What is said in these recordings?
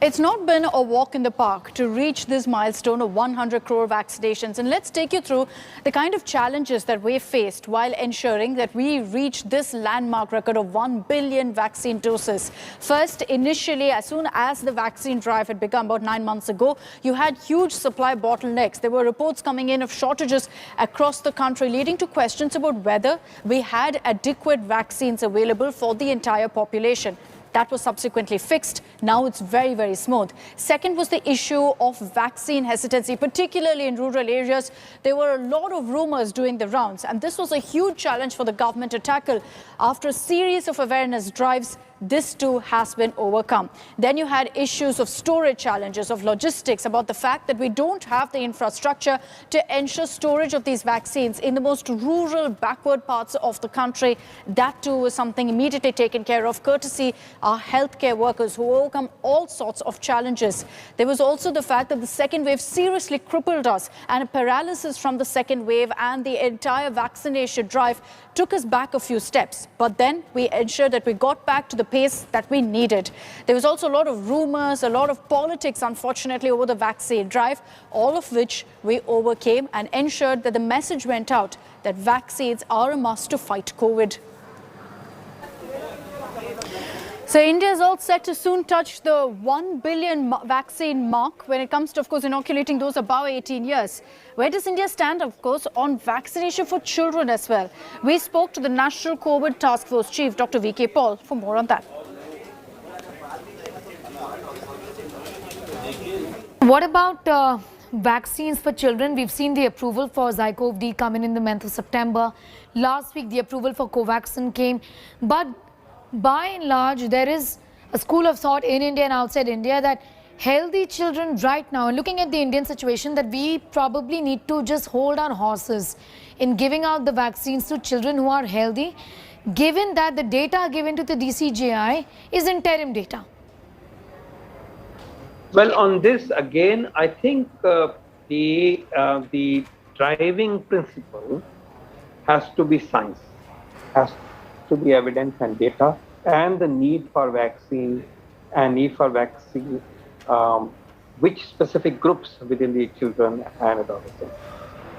It's not been a walk in the park to reach this milestone of 100 crore vaccinations. And let's take you through the kind of challenges that we faced while ensuring that we reach this landmark record of 1 billion vaccine doses. First, initially, as soon as the vaccine drive had begun about 9 months ago, you had huge supply bottlenecks. There were reports coming in of shortages across the country, leading to questions about whether we had adequate vaccines available for the entire population. That was subsequently fixed. Now it's very, very smooth. Second was the issue of vaccine hesitancy, particularly in rural areas. There were a lot of rumors doing the rounds, and this was a huge challenge for the government to tackle. After a series of awareness drives, this too has been overcome. Then you had issues of storage challenges, of logistics, about the fact that we don't have the infrastructure to ensure storage of these vaccines in the most rural, backward parts of the country. That too was something immediately taken care of, courtesy our healthcare workers who overcome all sorts of challenges. There was also the fact that the second wave seriously crippled us, and a paralysis from the second wave and the entire vaccination drive took us back a few steps. But then we ensured that we got back to the pace that we needed. There was also a lot of rumors, a lot of politics, unfortunately, over the vaccine drive, all of which we overcame and ensured that the message went out that vaccines are a must to fight COVID. So India is all set to soon touch the 1 billion vaccine mark when it comes to, of course, inoculating those above 18 years. Where does India stand, of course, on vaccination for children as well? We spoke to the National COVID Task Force Chief, Dr. V.K. Paul, for more on that. What about vaccines for children? We've seen the approval for Zycov-D come in the month of September. Last week, the approval for Covaxin came. But by and large, there is a school of thought in India and outside India that healthy children right now, and looking at the Indian situation, that we probably need to just hold our horses in giving out the vaccines to children who are healthy, given that the data given to the DCGI is interim data. Well, on this, again, I think the driving principle has to be science, has to be evidence and data, and the need for vaccine which specific groups within the children and adolescents.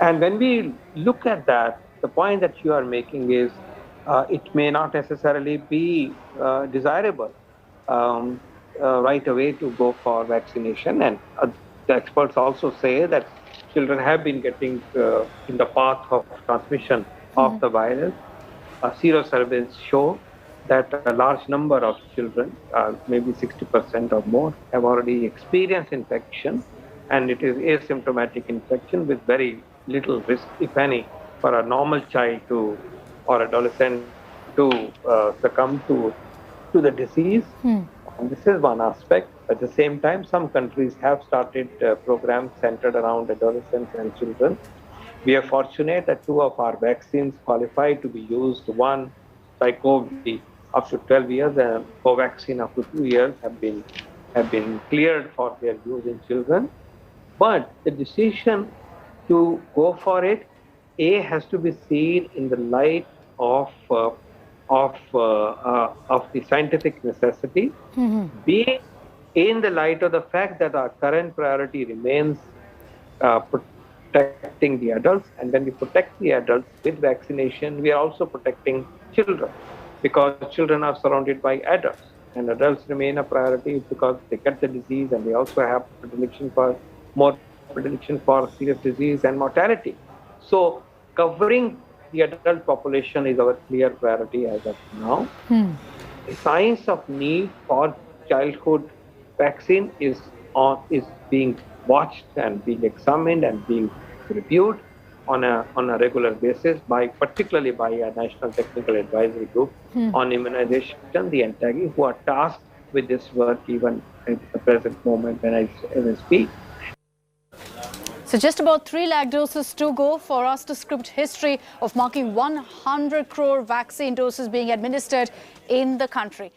And when we look at that, the point that you are making is it may not necessarily be desirable right away to go for vaccination. And the experts also say that children have been getting in the path of transmission of the virus. Serosurveys show that a large number of children, maybe 60% or more, have already experienced infection, and it is asymptomatic infection with very little risk, if any, for a normal child or adolescent to succumb to the disease. And this is one aspect. At the same time, some countries have started programs centered around adolescents and children. We are fortunate that 2 of our vaccines qualify to be used. One, Zycov-D, up to 12 years, and Covaxin up to 2 years have been cleared for their use in children. But the decision to go for it, has to be seen in the light of the scientific necessity, B, in the light of the fact that our current priority remains protecting the adults, and when we protect the adults with vaccination, we are also protecting children, because children are surrounded by adults, and adults remain a priority because they get the disease and they also have more predilection for serious disease and mortality. So covering the adult population is our clear priority as of now. The science of need for childhood vaccine is being watched and being examined and being reviewed on a regular basis, particularly by a National Technical Advisory Group on immunization, the NTAGI, who are tasked with this work even at the present moment when I speak. So just about 3 lakh doses to go for us to script history of marking 100 crore vaccine doses being administered in the country.